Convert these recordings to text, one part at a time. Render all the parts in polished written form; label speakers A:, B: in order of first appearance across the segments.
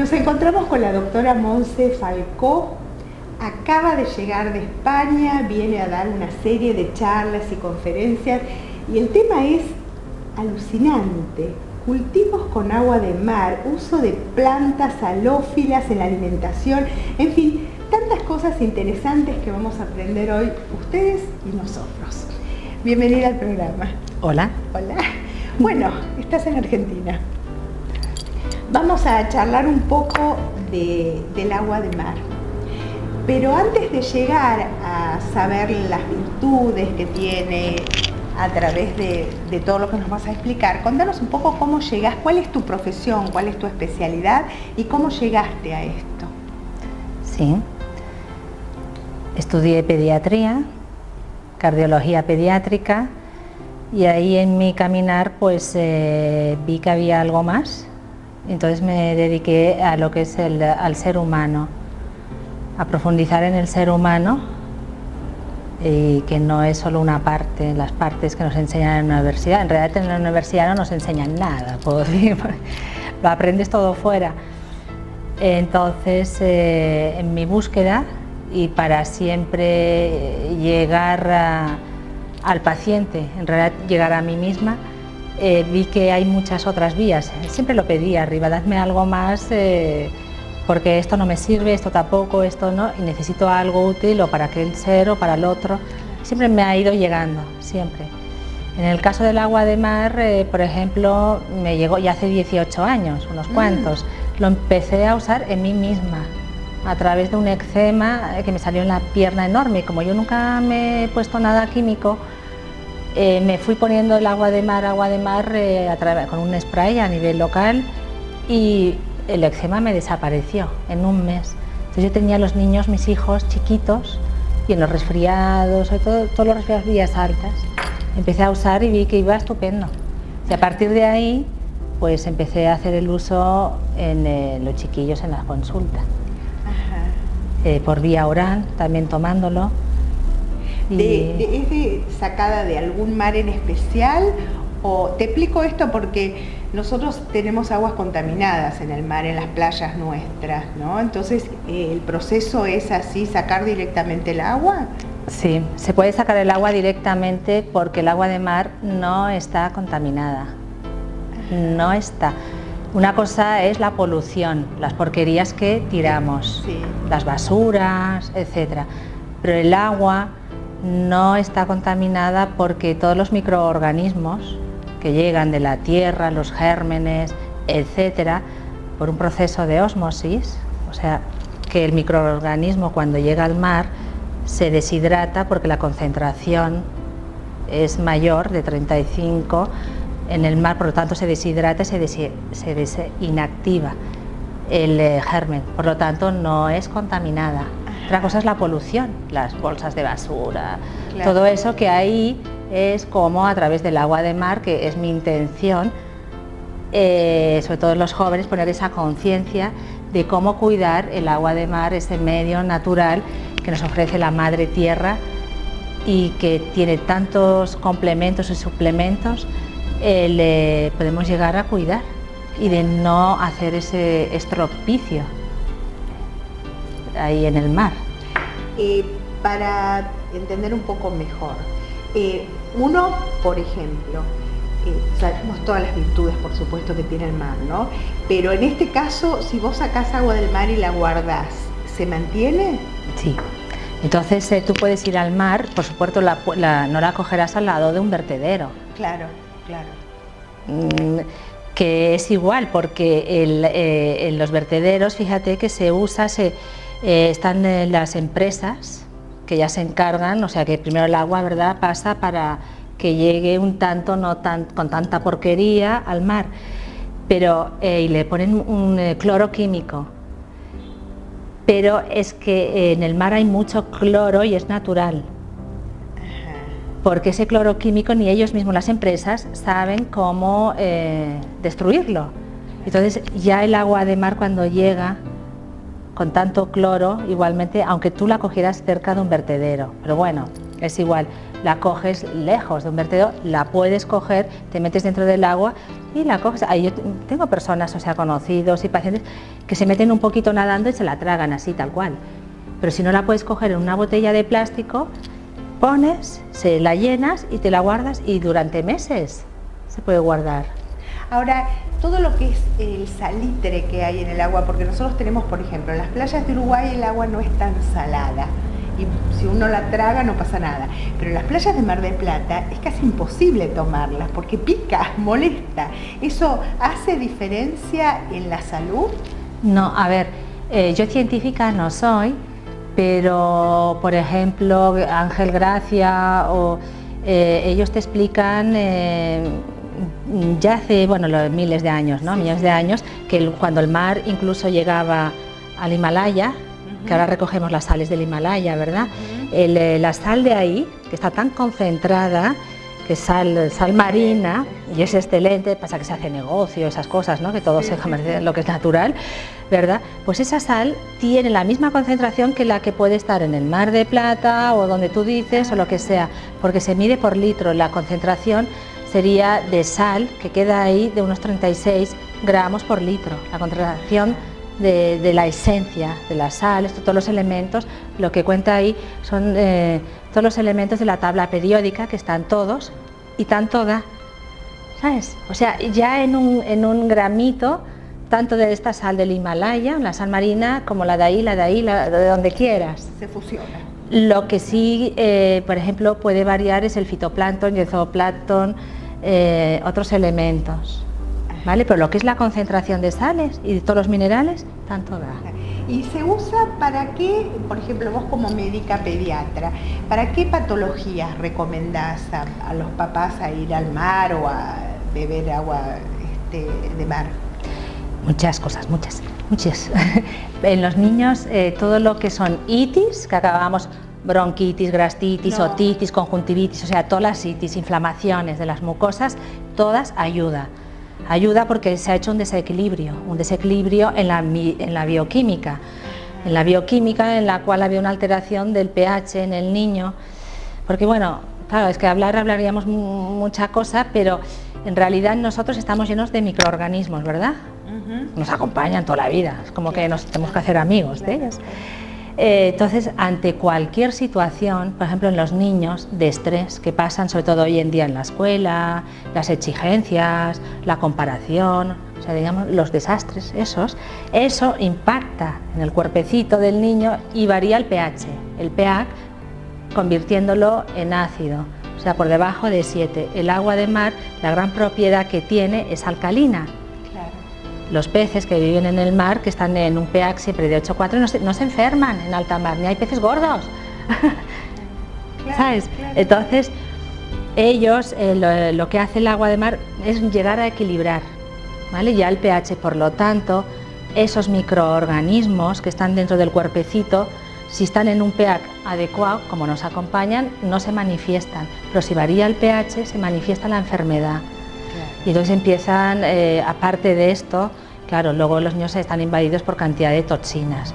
A: Nos encontramos con la doctora Monse Falcó. Acaba de llegar de España, viene a dar una serie de charlas y conferencias y el tema es alucinante. Cultivos con agua de mar, uso de plantas halófilas en la alimentación, en fin, tantas cosas interesantes que vamos a aprender hoy ustedes y nosotros. Bienvenida al programa.
B: Hola.
A: Hola. Bueno, estás en Argentina. Vamos a charlar un poco del agua de mar. Pero antes de llegar a saber las virtudes que tiene a través de todo lo que nos vas a explicar, contanos un poco cómo llegás, cuál es tu profesión, cuál es tu especialidad y cómo llegaste a esto.
B: Sí, estudié pediatría, cardiología pediátrica y ahí en mi caminar pues vi que había algo más, entonces me dediqué a lo que es al ser humano, a profundizar en el ser humano y que no es solo una parte, las partes que nos enseñan en la universidad. En realidad en la universidad no nos enseñan nada, puedo decir, lo aprendes todo fuera. Entonces en mi búsqueda y para siempre llegar al paciente, en realidad llegar a mí misma, vi que hay muchas otras vías. Siempre lo pedí arriba, dadme algo más, porque esto no me sirve, esto tampoco, esto no, y necesito algo útil o para aquel ser o para el otro. Siempre me ha ido llegando, siempre. En el caso del agua de mar, por ejemplo, me llegó ya hace 18 años, unos cuantos. Lo empecé a usar en mí misma, a través de un eczema que me salió en la pierna enorme. Como yo nunca me he puesto nada químico, me fui poniendo el agua de mar con un spray a nivel local y el eczema me desapareció en un mes. Entonces yo tenía a los niños, mis hijos chiquitos, y en los resfriados, sobre todo todos los resfriados vías altas, empecé a usar y vi que iba estupendo. Y a partir de ahí, pues empecé a hacer el uso en los chiquillos en la consulta. Por vía oral, también tomándolo.
A: ¿Es sacada de algún mar en especial? O te explico esto porque nosotros tenemos aguas contaminadas en el mar, en las playas nuestras, ¿no? Entonces, ¿el proceso es así, sacar directamente el agua?
B: Sí, se puede sacar el agua directamente porque el agua de mar no está contaminada. No está. Una cosa es la polución, las porquerías que tiramos,
A: sí,
B: las basuras, etcétera. Pero el agua no está contaminada porque todos los microorganismos que llegan de la tierra, los gérmenes, etcétera, por un proceso de ósmosis, o sea, que el microorganismo cuando llega al mar se deshidrata porque la concentración es mayor de 35 en el mar, por lo tanto se deshidrata y se desinactiva el germen, por lo tanto no es contaminada. Otra cosa es la polución, las bolsas de basura, claro, todo eso que ahí es como a través del agua de mar, que es mi intención, sobre todo en los jóvenes, poner esa conciencia de cómo cuidar el agua de mar, ese medio natural que nos ofrece la madre tierra y que tiene tantos complementos y suplementos, podemos llegar a cuidar y de no hacer ese estropicio ahí en el mar.
A: Para entender un poco mejor, uno, por ejemplo, sabemos todas las virtudes, por supuesto, que tiene el mar, ¿no? Pero en este caso, si vos sacás agua del mar y la guardás, ¿se mantiene?
B: Sí. Entonces tú puedes ir al mar, por supuesto no la cogerás al lado de un vertedero.
A: Claro, claro.
B: Que es igual, porque en los vertederos, fíjate que se usa, están las empresas que ya se encargan, o sea que primero el agua, ¿verdad?, pasa para que llegue un tanto, con tanta porquería al mar, pero y le ponen un cloro químico. Pero es que en el mar hay mucho cloro y es natural. Porque ese cloro químico ni ellos mismos, las empresas, saben cómo destruirlo. Entonces ya el agua de mar cuando llega con tanto cloro, igualmente, aunque tú la cogieras cerca de un vertedero, pero bueno, es igual. la coges lejos de un vertedero, la puedes coger, te metes dentro del agua y la coges. Ahí yo tengo personas, o sea, conocidos y pacientes que se meten un poquito nadando y se la tragan así, tal cual. Pero si no la puedes coger en una botella de plástico, pones, se la llenas y te la guardas y durante meses se puede guardar.
A: Ahora, todo lo que es el salitre que hay en el agua, porque nosotros tenemos, por ejemplo, en las playas de Uruguay el agua no es tan salada y si uno la traga no pasa nada, pero en las playas de Mar del Plata es casi imposible tomarlas porque pica, molesta. ¿Eso hace diferencia en la salud?
B: No, a ver, yo científica no soy, pero por ejemplo Ángel Gracia o ellos te explican ya hace, bueno, miles de años, ¿no? Millones de años, que cuando el mar incluso llegaba al Himalaya, que ahora recogemos las sales del Himalaya, ¿verdad? La sal de ahí, que está tan concentrada, que es sal marina, y es excelente, pasa que se hace negocio, esas cosas, ¿no? Que todo se comercia, lo que es natural, ¿verdad? Pues esa sal tiene la misma concentración que la que puede estar en el Mar de Plata o donde tú dices o lo que sea, porque se mide por litro. La concentración sería de sal que queda ahí de unos 36 gramos por litro. La concentración de la esencia de la sal, todos los elementos, lo que cuenta ahí son todos los elementos de la tabla periódica, que están todos y están todas, ¿sabes? O sea, ya en un gramito, tanto de esta sal del Himalaya, la sal marina, como la de ahí, la de donde quieras.
A: Se fusiona.
B: Lo que sí, por ejemplo, puede variar es el fitoplancton y el zooplancton, otros elementos. ¿Vale? Pero lo que es la concentración de sales y de todos los minerales, están todas.
A: ¿Y se usa para qué, por ejemplo, vos como médica pediatra, para qué patologías recomendás a los papás a ir al mar o a beber agua de mar?
B: Muchas cosas, muchas. En los niños, todo lo que son itis, que acabamos, bronquitis, gastritis, otitis, conjuntivitis, o sea, todas las itis, inflamaciones de las mucosas, todas ayuda. Ayuda porque se ha hecho un desequilibrio en la bioquímica, en la cual había una alteración del pH en el niño, porque bueno, claro, es que hablaríamos mucha cosa, pero en realidad nosotros estamos llenos de microorganismos, ¿verdad? Nos acompañan toda la vida, es como que nos tenemos que hacer amigos de ellos. Entonces, ante cualquier situación, por ejemplo en los niños de estrés que pasan sobre todo hoy en día en la escuela, las exigencias, la comparación, o sea, digamos los desastres eso impacta en el cuerpecito del niño y varía el pH, convirtiéndolo en ácido, o sea, por debajo de 7. El agua de mar, la gran propiedad que tiene es alcalina. Los peces que viven en el mar, que están en un pH siempre de 8,4, no se enferman en alta mar, ni hay peces gordos. ¿Sabes? Entonces, ellos, lo que hace el agua de mar es llegar a equilibrar, ¿vale? Ya el pH, por lo tanto, esos microorganismos que están dentro del cuerpecito, si están en un pH adecuado, como nos acompañan, no se manifiestan, pero si varía el pH, se manifiesta la enfermedad. Y entonces empiezan, aparte de esto, claro, luego los niños están invadidos por cantidad de toxinas,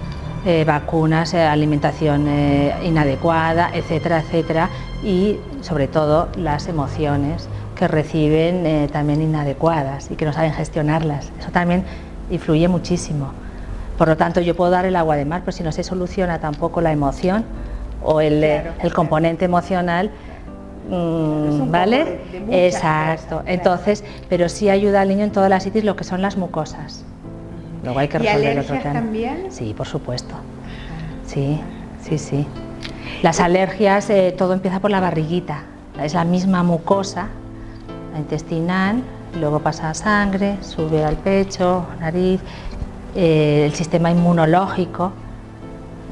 B: vacunas, alimentación inadecuada, etcétera, etcétera, y sobre todo las emociones que reciben también inadecuadas y que no saben gestionarlas. Eso también influye muchísimo. Por lo tanto, yo puedo dar el agua de mar, pero si no se soluciona tampoco la emoción o el componente emocional, ¿vale? Exacto. Cosas, entonces, pero sí ayuda al niño en todas las itis, lo que son las mucosas. Luego hay que resolver otro tema.
A: ¿También?
B: Sí, por supuesto. Sí. Las alergias, todo empieza por la barriguita. Es la misma mucosa, la intestinal, luego pasa a sangre, sube al pecho, nariz, el sistema inmunológico.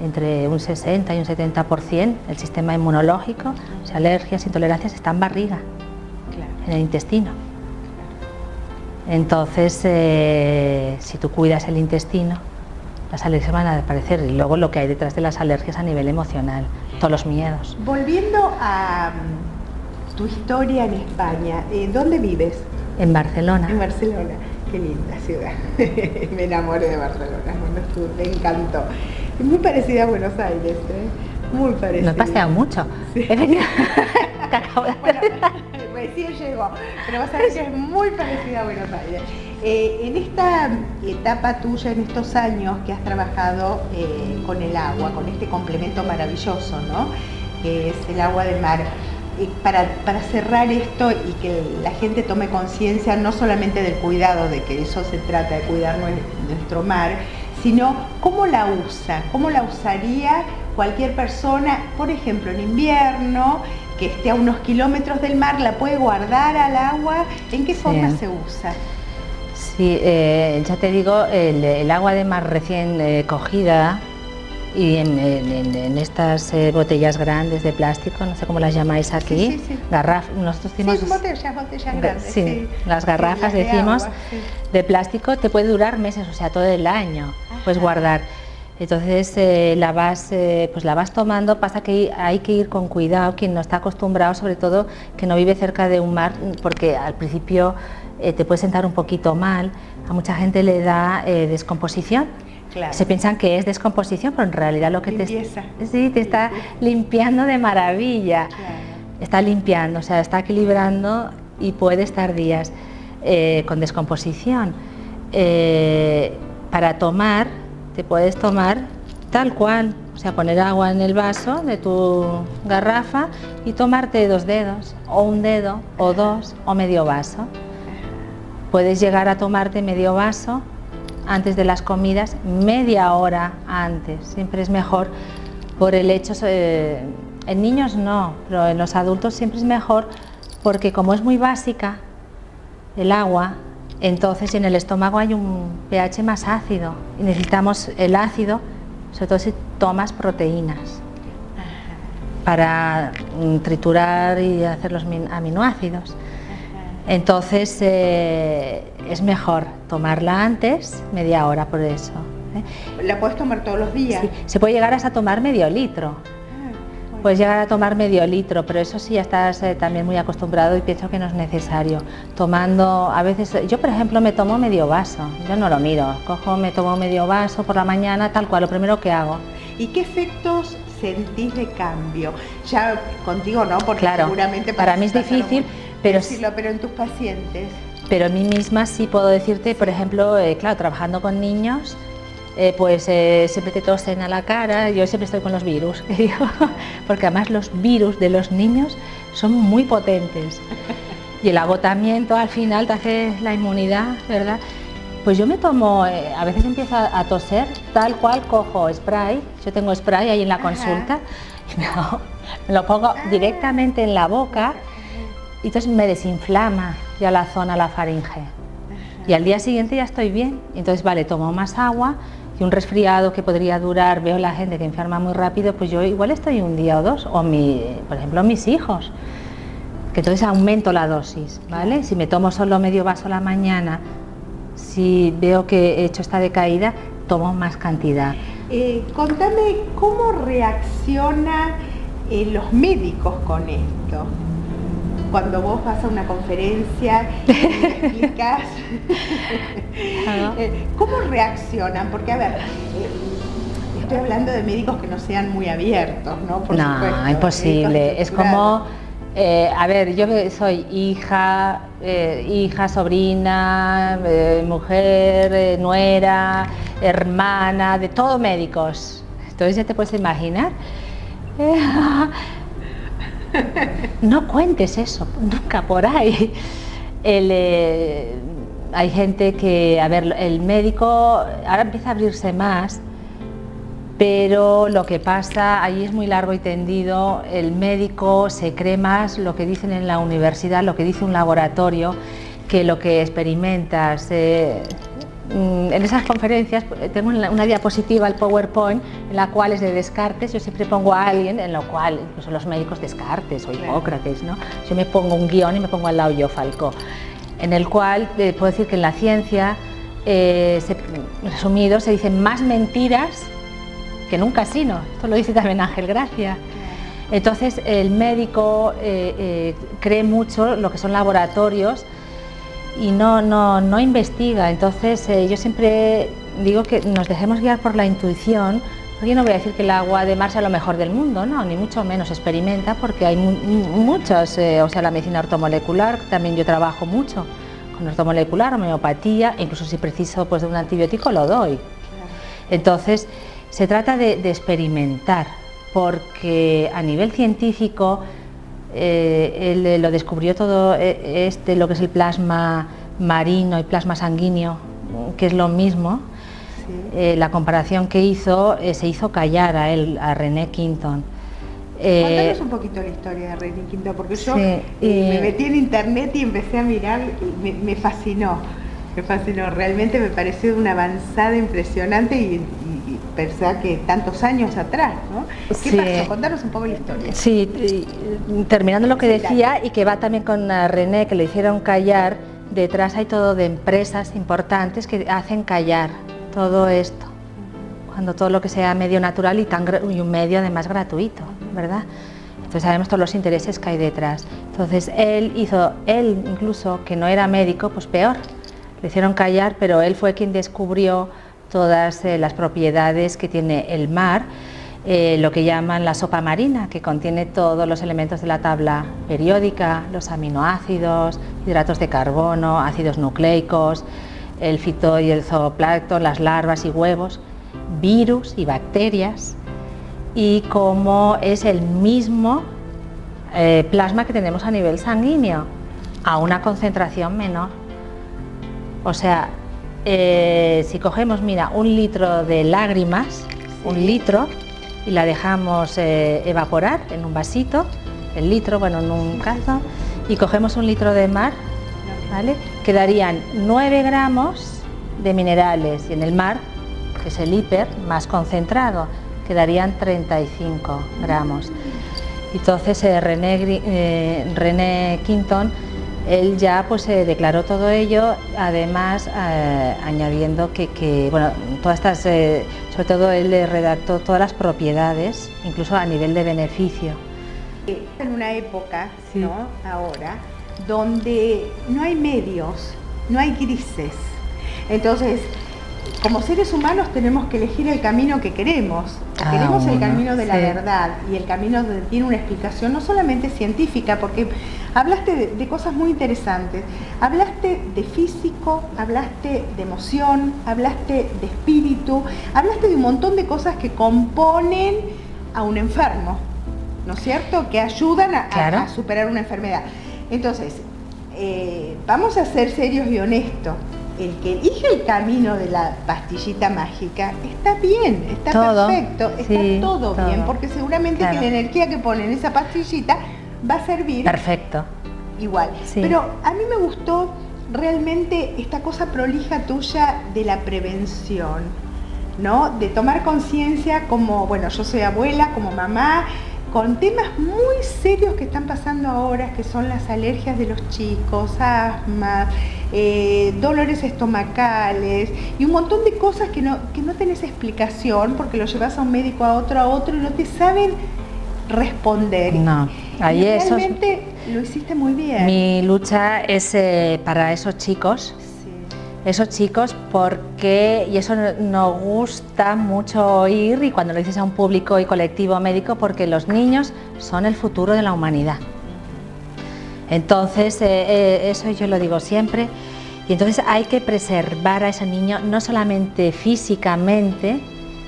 B: Entre un 60 y un 70% el sistema inmunológico, o sea, alergias, intolerancias, está en barriga, en el intestino. Entonces, si tú cuidas el intestino, las alergias van a desaparecer. Y luego lo que hay detrás de las alergias a nivel emocional, todos los miedos.
A: Volviendo a tu historia en España, ¿dónde vives?
B: En Barcelona.
A: En Barcelona, qué linda ciudad. Me enamoré de Barcelona, me encantó. Es muy parecida a Buenos Aires, muy parecida.
B: No he paseado mucho.
A: Sí.
B: que acabo de hacer.
A: Bueno, recién llegó, pero vas a ver que es muy parecida a Buenos Aires. En esta etapa tuya, en estos años que has trabajado con el agua, con este complemento maravilloso, ¿no? Que es el agua de mar. Para cerrar esto y que la gente tome conciencia no solamente del cuidado, de que eso se trata, de cuidar nuestro mar, sino cómo la usa, cómo la usaría cualquier persona, por ejemplo en invierno, que esté a unos kilómetros del mar, la puede guardar al agua, ¿en qué forma se usa?
B: Sí, ya te digo, el agua de mar recién cogida, y en estas botellas grandes de plástico, no sé cómo las llamáis aquí, garrafas, nosotros decimos...
A: Sí, botellas grandes.
B: Sí, las garrafas decimos, de plástico, te puede durar meses, o sea, todo el año, puedes guardar. Entonces la vas tomando, pasa que hay que ir con cuidado, quien no está acostumbrado, sobre todo que no vive cerca de un mar, porque al principio te puede sentar un poquito mal, a mucha gente le da descomposición.
A: Claro.
B: Se piensan que es descomposición, pero en realidad lo que te está limpiando de maravilla. Claro. Está limpiando, o sea, está equilibrando y puede estar días con descomposición. Para tomar, te puedes tomar tal cual, o sea, poner agua en el vaso de tu garrafa y tomarte 2 dedos, o 1 dedo, o 2, o medio vaso. Puedes llegar a tomarte medio vaso antes de las comidas, media hora antes, siempre es mejor por el hecho, en niños no, pero en los adultos siempre es mejor porque como es muy básica el agua, entonces en el estómago hay un pH más ácido y necesitamos el ácido, sobre todo si tomas proteínas, para triturar y hacer los aminoácidos. Entonces es mejor tomarla antes, media hora por eso.
A: ¿La puedes tomar todos los días?
B: Sí, se puede llegar hasta tomar medio litro.
A: Bueno.
B: Puedes llegar a tomar medio litro, pero eso sí ya estás también muy acostumbrado y pienso que no es necesario. Tomando, a veces, yo por ejemplo me tomo medio vaso, yo no lo miro, me tomo medio vaso por la mañana, tal cual, lo primero que hago.
A: ¿Y qué efectos sentís de cambio? Ya contigo no, porque
B: claro,
A: seguramente
B: para mí es difícil, pero
A: en tus pacientes.
B: Pero a mí misma sí puedo decirte, por ejemplo, claro, trabajando con niños, siempre te tosen a la cara, yo siempre estoy con los virus, porque además los virus de los niños son muy potentes y el agotamiento al final te hace la inmunidad, ¿verdad? Pues yo me tomo, a veces empiezo a toser, tal cual cojo spray, yo tengo spray ahí en la consulta, y me lo pongo directamente en la boca y entonces me desinflama ya la zona, la faringe. Y al día siguiente ya estoy bien, entonces vale, tomo más agua y un resfriado que podría durar, veo la gente que enferma muy rápido, pues yo igual estoy 1 día o 2, o por ejemplo mis hijos, que entonces aumento la dosis, ¿vale? Si me tomo solo medio vaso a la mañana, si veo que he hecho esta decaída, tomo más cantidad.
A: Contame cómo reaccionan los médicos con esto. Cuando vos vas a una conferencia y explicas, ¿cómo reaccionan? Porque, a ver, estoy hablando de médicos que no sean muy abiertos, ¿no? Por supuesto,
B: imposible. Es como, a ver, yo soy hija, sobrina, mujer, nuera, hermana, de todos médicos. Entonces ya te puedes imaginar. No cuentes eso, nunca por ahí. Hay gente que, a ver, el médico ahora empieza a abrirse más, pero lo que pasa, ahí es muy largo y tendido, el médico se cree más lo que dicen en la universidad, lo que dice un laboratorio, que lo que experimentas. En esas conferencias tengo una diapositiva, el PowerPoint, en la cual es de Descartes, yo siempre pongo a alguien, en lo cual, incluso los médicos Descartes o Hipócrates, ¿no? Yo me pongo un guión y me pongo al lado yo, Falcó, en el cual puedo decir que en la ciencia, resumido, se dicen más mentiras que nunca sino, esto lo dice también Ángel Gracia. Entonces el médico cree mucho lo que son laboratorios y no investiga. Entonces yo siempre digo que nos dejemos guiar por la intuición, Yo no voy a decir que el agua de mar sea lo mejor del mundo, no, ni mucho menos, experimenta, porque hay muchos, o sea, la medicina ortomolecular, también yo trabajo mucho con ortomolecular, homeopatía, incluso si preciso pues, de un antibiótico lo doy. Entonces, se trata de experimentar, porque a nivel científico él lo descubrió todo lo que es el plasma marino y plasma sanguíneo, que es lo mismo. La comparación que hizo, se hizo callar a él, a René Quinton.
A: Cuéntanos un poquito la historia de René Quinton, porque yo me metí en internet y empecé a mirar, y me fascinó, realmente me pareció una avanzada impresionante y pensar que tantos años atrás, ¿no? ¿Qué pasó? Contanos un poco la historia.
B: Sí, terminando lo que decía, y que va también con René, que le hicieron callar, detrás hay todo de empresas importantes que hacen callar todo esto, cuando todo lo que sea medio natural y un medio además gratuito, ¿verdad? Entonces sabemos todos los intereses que hay detrás. Entonces él incluso, que no era médico, pues peor, le hicieron callar, pero él fue quien descubrió todas las propiedades que tiene el mar, lo que llaman la sopa marina, que contiene todos los elementos de la tabla periódica, los aminoácidos, hidratos de carbono, ácidos nucleicos, el fito y el zooplancton, las larvas y huevos, virus y bacterias, y cómo es el mismo plasma que tenemos a nivel sanguíneo, a una concentración menor. O sea, si cogemos, mira, 1 litro de lágrimas, 1 litro, y la dejamos evaporar en un vasito, el litro, bueno, en un cazo, y cogemos 1 litro de mar, ¿vale? Quedarían 9 gramos de minerales, y en el mar, que es el hiper, más concentrado, quedarían 35 gramos. Entonces René Quinton, él ya pues declaró todo ello, además añadiendo que bueno, todas estas, sobre todo él le redactó todas las propiedades, incluso a nivel de beneficio.
A: En una época, sí, ¿no? Ahora, donde no hay medios, no hay grises. Entonces, como seres humanos tenemos que elegir el camino que queremos. Queremos el camino de la verdad, y el camino donde tiene una explicación no solamente científica, porque hablaste de cosas muy interesantes. Hablaste de físico, hablaste de emoción, hablaste de espíritu, hablaste de un montón de cosas que componen a un enfermo, ¿no es cierto? Que ayudan a superar una enfermedad. Entonces, vamos a ser serios y honestos. El que elige el camino de la pastillita mágica está bien, está perfecto, está todo bien, porque seguramente que la energía que pone en esa pastillita va a servir
B: perfecto
A: igual. Sí. Pero a mí me gustó realmente esta cosa prolija tuya de la prevención, ¿no? De tomar conciencia, como, bueno, yo soy abuela, como mamá, con temas muy serios que están pasando ahora, que son las alergias de los chicos, asma, dolores estomacales y un montón de cosas que no tenés explicación, porque lo llevas a un médico, a otro y no te saben responder.
B: No, ahí
A: realmente lo hiciste muy bien.
B: Mi lucha es para esos chicos. Esos chicos, porque, y eso nos gusta mucho oír, y cuando lo dices a un público y colectivo médico, porque los niños son el futuro de la humanidad. Entonces, eso yo lo digo siempre, y entonces hay que preservar a ese niño, no solamente físicamente,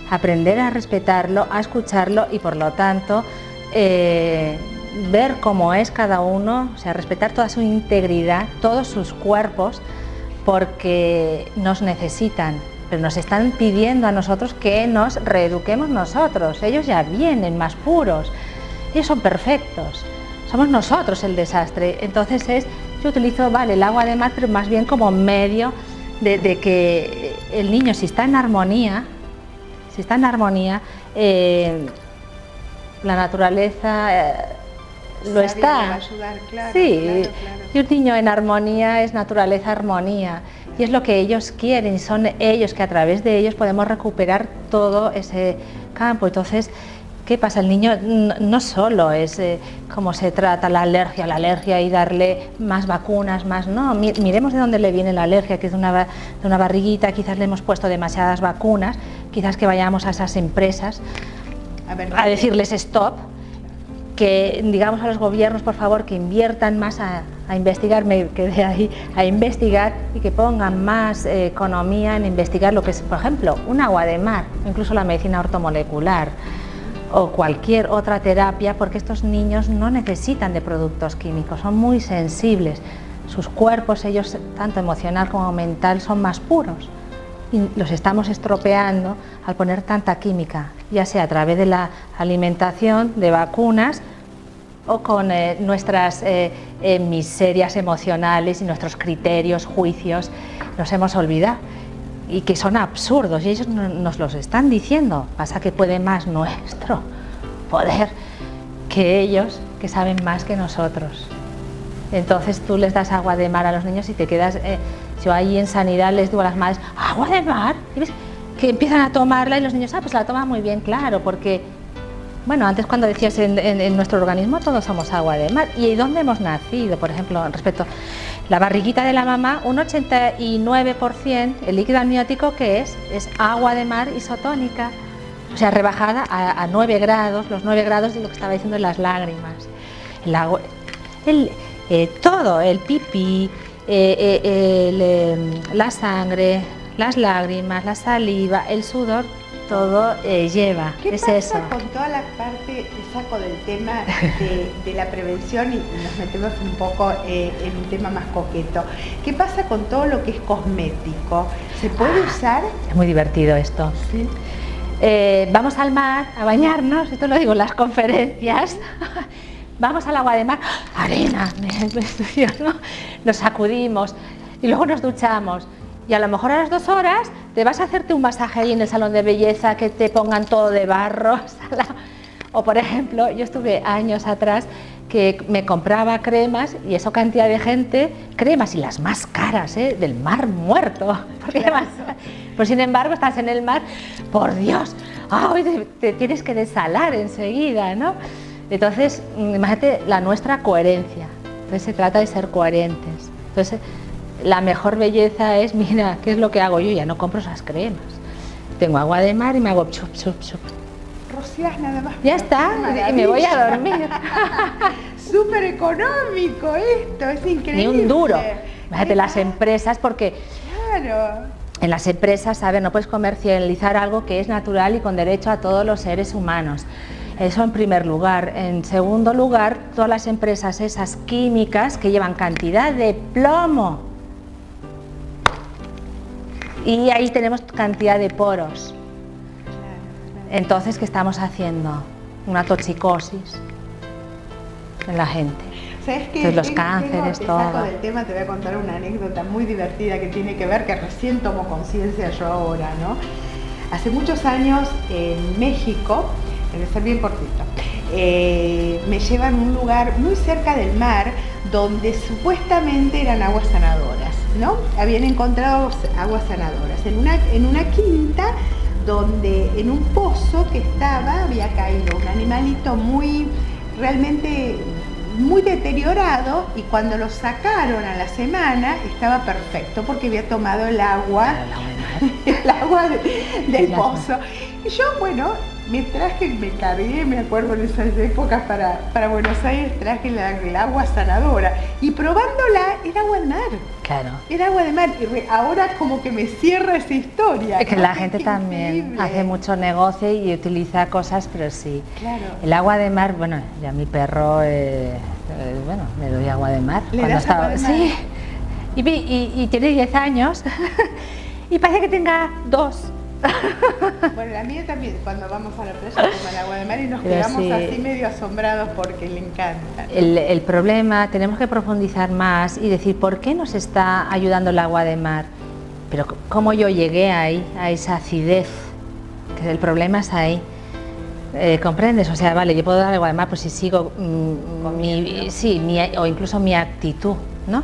B: aprender a respetarlo, a escucharlo, y por lo tanto, ver cómo es cada uno, o sea, respetar toda su integridad, todos sus cuerpos, porque nos necesitan, pero nos están pidiendo a nosotros que nos reeduquemos nosotros. Ellos ya vienen más puros, ellos son perfectos, somos nosotros el desastre. Entonces yo utilizo, el agua de mar, pero más bien como medio de que el niño, si está en armonía, la naturaleza lo está.
A: Ayudar, claro,
B: sí, claro. Y un niño en armonía es naturaleza, armonía, y es lo que ellos quieren, y son ellos que a través de ellos podemos recuperar todo ese campo. Entonces, ¿qué pasa? El niño no solo es cómo se trata la alergia y darle más vacunas, más, no, miremos de dónde le viene la alergia, que es de una barriguita, quizás le hemos puesto demasiadas vacunas, quizás que vayamos a esas empresas a decirles stop, que digamos a los gobiernos, por favor, que inviertan más a investigar, me quedé ahí, a investigar, y que pongan más economía en investigar lo que es, por ejemplo, un agua de mar, incluso la medicina ortomolecular o cualquier otra terapia, porque estos niños no necesitan de productos químicos, son muy sensibles, sus cuerpos, ellos, tanto emocional como mental, son más puros, y los estamos estropeando al poner tanta química, ya sea a través de la alimentación, de vacunas, o con nuestras miserias emocionales y nuestros criterios, juicios, nos hemos olvidado, y que son absurdos, y ellos nos los están diciendo. Pasa que puede más nuestro poder que ellos, que saben más que nosotros. Entonces tú les das agua de mar a los niños y te quedas... yo ahí en sanidad les digo a las madres, ¿agua de mar? ¿Y ves? Que empiezan a tomarla y los niños, pues la toman muy bien, claro, porque... Bueno, antes cuando decías en nuestro organismo todos somos agua de mar. ¿Y dónde hemos nacido? Por ejemplo, respecto a la barriguita de la mamá, un 89% el líquido amniótico que es agua de mar isotónica, o sea, rebajada a 9 grados, los 9 grados de lo que estaba diciendo de las lágrimas. El agua, todo, el pipí, la sangre, las lágrimas, la saliva, el sudor, todo lleva.
A: ¿Qué
B: es
A: pasa
B: eso?
A: Con toda la parte, te saco del tema de la prevención y nos metemos un poco en un tema más coqueto? ¿Qué pasa con todo lo que es cosmético? ¿Se puede usar?
B: Es muy divertido esto.
A: Sí.
B: Vamos al mar a bañarnos, esto lo digo en las conferencias. Vamos al agua de mar, arena, ¿no? Nos sacudimos y luego nos duchamos. Y a lo mejor a las 2 horas te vas a hacerte un masaje ahí en el salón de belleza, que te pongan todo de barro. O por ejemplo, yo estuve años atrás que me compraba cremas, y eso cantidad de gente, cremas, y las más caras, del mar muerto. Porque claro. Pues sin embargo estás en el mar, por Dios, te tienes que desalar enseguida, ¿no? Entonces, imagínate la nuestra coherencia. Entonces se trata de ser coherentes. Entonces, la mejor belleza es, mira, ¿qué es lo que hago yo? Ya no compro esas cremas. Tengo agua de mar y me hago chup, chup, chup.
A: Rocías nada más.
B: Ya está, y me voy a dormir.
A: Súper económico esto, es increíble.
B: Ni un duro. Imagínate las empresas, porque...
A: Claro.
B: En las empresas, a ver, no puedes comercializar algo que es natural y con derecho a todos los seres humanos. Eso en primer lugar. En segundo lugar, todas las empresas esas químicas que llevan cantidad de plomo. Y ahí tenemos cantidad de poros. Entonces, ¿qué estamos haciendo? Una toxicosis en la gente.
A: ¿Sabes qué?
B: Entonces, los cánceres,
A: te
B: todo.
A: Saco del tema, te voy a contar una anécdota muy divertida que tiene que ver, que recién tomo conciencia yo ahora, ¿no? Hace muchos años en México, debe ser bien cortito, me llevan a un lugar muy cerca del mar donde supuestamente eran aguas sanadoras, ¿no? Habían encontrado aguas sanadoras en una quinta donde en un pozo que había caído un animalito realmente muy deteriorado, y cuando lo sacaron a la semana estaba perfecto porque había tomado el agua del pozo. Y yo, bueno, me cargué, me acuerdo en esas épocas para Buenos Aires, traje el agua sanadora, y probándola era agua de mar.
B: Claro.
A: Era agua de mar, y ahora como que me cierra esa historia.
B: Es que la gente también hace mucho negocio y utiliza cosas, pero sí.
A: Claro.
B: El agua de mar, bueno, ya mi perro, bueno, le doy agua de mar.
A: ¿Le das agua de mar?
B: Sí. Y tiene 10 años y parece que tenga 2.
A: Bueno, la mía también, cuando vamos a la playa toma el agua de mar y nos quedamos
B: sí,
A: así medio asombrados porque le encanta, ¿no?
B: El problema, tenemos que profundizar más y decir por qué nos está ayudando el agua de mar, pero cómo yo llegué ahí, a esa acidez, que el problema es ahí. ¿Comprendes? O sea, vale, yo puedo dar agua de mar, pues si sigo o incluso mi actitud, ¿no?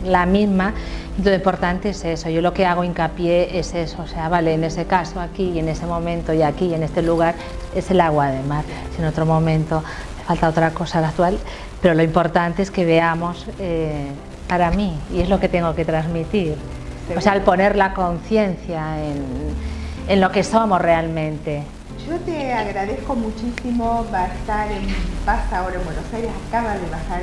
B: La misma. Lo importante es eso, yo lo que hago hincapié es eso, o sea, vale, en ese caso aquí, en ese momento y aquí, en este lugar, es el agua de mar. Si en otro momento me falta otra cosa al actual, pero lo importante es que veamos para mí, y es lo que tengo que transmitir. O sea, al poner la conciencia en lo que somos realmente.
A: Yo te agradezco muchísimo, vas ahora en Buenos Aires, acabas de bajar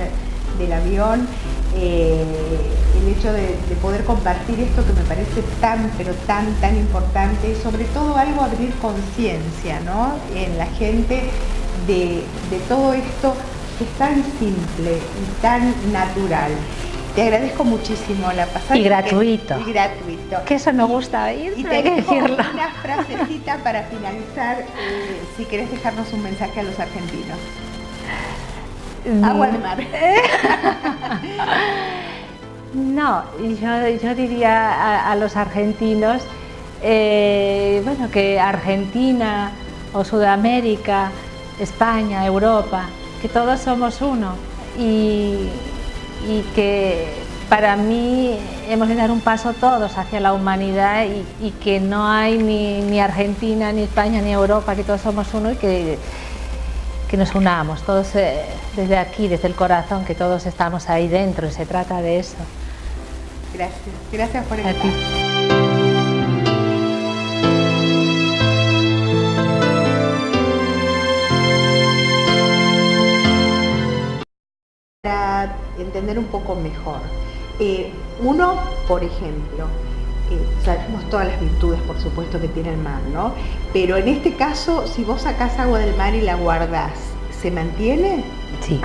A: del avión, el hecho de poder compartir esto que me parece tan, pero tan importante, y sobre todo algo abrir conciencia, ¿no?, en la gente de todo esto que es tan simple y tan natural. Te agradezco muchísimo la pasada.
B: Y gratuito.
A: Y gratuito.
B: Que eso me gusta oír,
A: y te
B: hay que
A: dejo
B: decirlo.
A: una frasecita para finalizar, si querés dejarnos un mensaje a los argentinos. Agua de mar.
B: No, yo diría a los argentinos, bueno, que Argentina o Sudamérica, España, Europa, que todos somos uno y que para mí hemos de dar un paso todos hacia la humanidad y que no hay ni Argentina, ni España, ni Europa, que todos somos uno y que nos unamos, todos desde aquí, desde el corazón, que todos estamos ahí dentro y se trata de eso.
A: Gracias por estar.
B: A ti.
A: Para entender un poco mejor, uno, por ejemplo, sabemos todas las virtudes, por supuesto, que tiene el mar, ¿no? Pero en este caso, si vos sacás agua del mar y la guardás, ¿se mantiene?
B: Sí.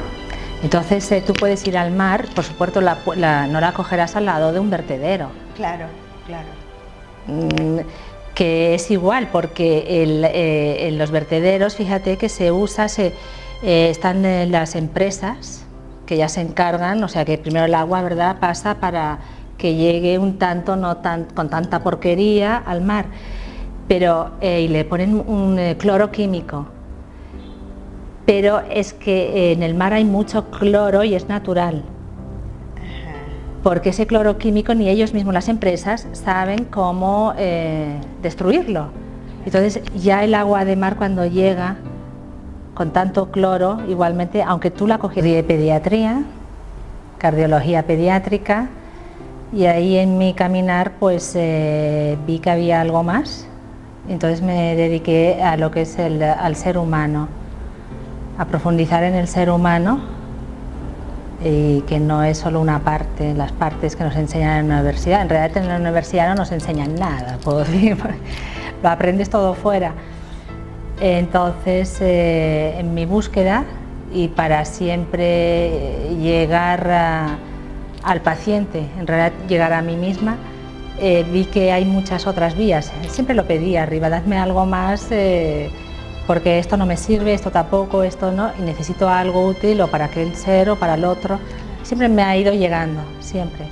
B: Entonces tú puedes ir al mar, por supuesto no la cogerás al lado de un vertedero.
A: Claro, claro.
B: Que es igual, porque en los vertederos, fíjate que se usa, están las empresas que ya se encargan, o sea que primero el agua, ¿verdad?, pasa para que llegue un tanto, con tanta porquería al mar, pero y le ponen un cloro químico. Pero es que en el mar hay mucho cloro y es natural, porque ese cloro químico ni ellos mismos, las empresas, saben cómo destruirlo. Entonces ya el agua de mar, cuando llega con tanto cloro, igualmente, aunque tú la cogieras de pediatría, cardiología pediátrica, y ahí en mi caminar pues vi que había algo más, entonces me dediqué a lo que es al ser humano, a profundizar en el ser humano, y que no es solo una parte, las partes que nos enseñan en la universidad. En realidad en la universidad no nos enseñan nada, puedo decir, lo aprendes todo fuera. Entonces en mi búsqueda, y para siempre llegar al paciente, en realidad llegar a mí misma, vi que hay muchas otras vías. Siempre lo pedí arriba, dadme algo más, porque esto no me sirve, esto tampoco, esto no, y necesito algo útil o para aquel ser o para el otro. Siempre me ha ido llegando, siempre.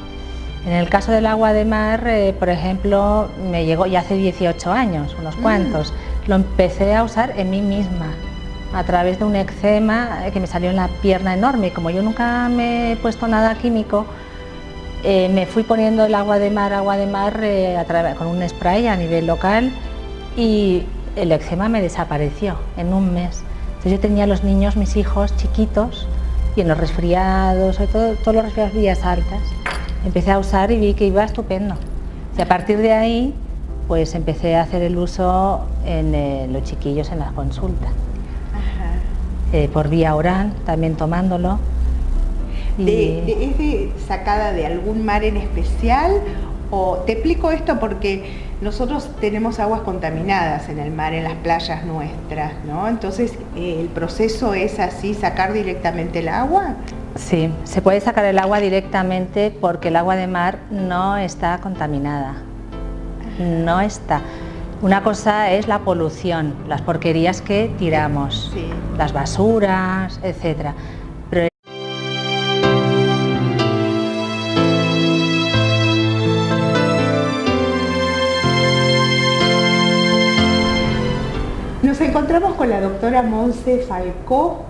B: En el caso del agua de mar, por ejemplo, me llegó ya hace 18 años, unos cuantos. Lo empecé a usar en mí misma, a través de un eczema que me salió en la pierna enorme. Como yo nunca me he puesto nada químico, me fui poniendo el agua de mar con un spray a nivel local, y el eczema me desapareció en un mes. Entonces yo tenía a los niños, mis hijos chiquitos, y en los resfriados, sobre todo todos los resfriados días altas, empecé a usar y vi que iba estupendo. Y a partir de ahí, pues empecé a hacer el uso en los chiquillos en la consulta. Por vía oral, también tomándolo.
A: ¿Es sacada de algún mar en especial? O te explico esto porque nosotros tenemos aguas contaminadas en el mar, en las playas nuestras, ¿no? Entonces, ¿el proceso es así, sacar directamente el agua?
B: Sí, se puede sacar el agua directamente porque el agua de mar no está contaminada. No está. Una cosa es la polución, las porquerías que tiramos,
A: sí,
B: las basuras, etcétera. Pero
A: nos encontramos con la doctora Montse Falcó.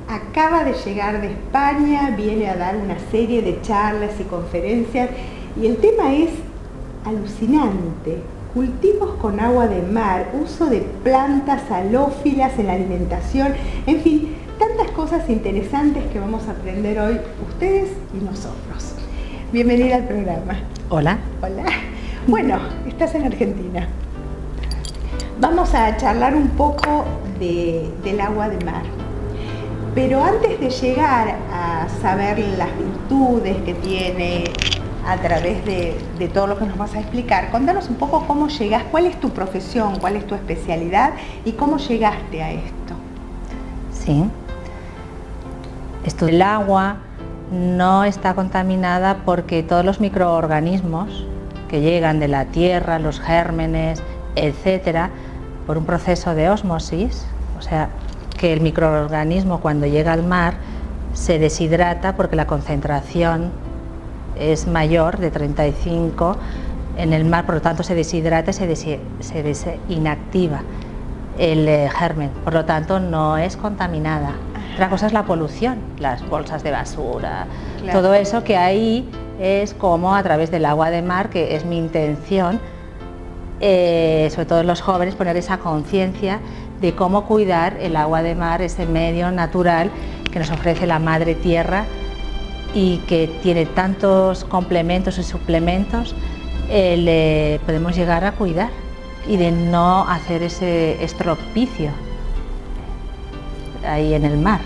A: Acaba de llegar de España, viene a dar una serie de charlas y conferencias, y el tema es alucinante: cultivos con agua de mar, uso de plantas halófilas en la alimentación, en fin, tantas cosas interesantes que vamos a aprender hoy, ustedes y nosotros. Bienvenida al programa.
B: Hola.
A: Hola. Bueno, estás en Argentina. Vamos a charlar un poco del agua de mar. Pero antes de llegar a saber las virtudes que tiene a través de todo lo que nos vas a explicar, contanos un poco cómo llegás, cuál es tu profesión, cuál es tu especialidad y cómo llegaste a esto.
B: Sí. El agua no está contaminada porque todos los microorganismos que llegan de la tierra, los gérmenes, etcétera, por un proceso de ósmosis, o sea, que el microorganismo cuando llega al mar se deshidrata porque la concentración es mayor de 35 en el mar, por lo tanto se deshidrata y se desinactiva el germen, por lo tanto no es contaminada. Otra cosa es la polución, las bolsas de basura, claro. Todo eso que ahí es como a través del agua de mar, que es mi intención, sobre todo en los jóvenes, poner esa conciencia de cómo cuidar el agua de mar, ese medio natural que nos ofrece la madre tierra y que tiene tantos complementos y suplementos, podemos llegar a cuidar y de no hacer ese estropicio ahí en el mar.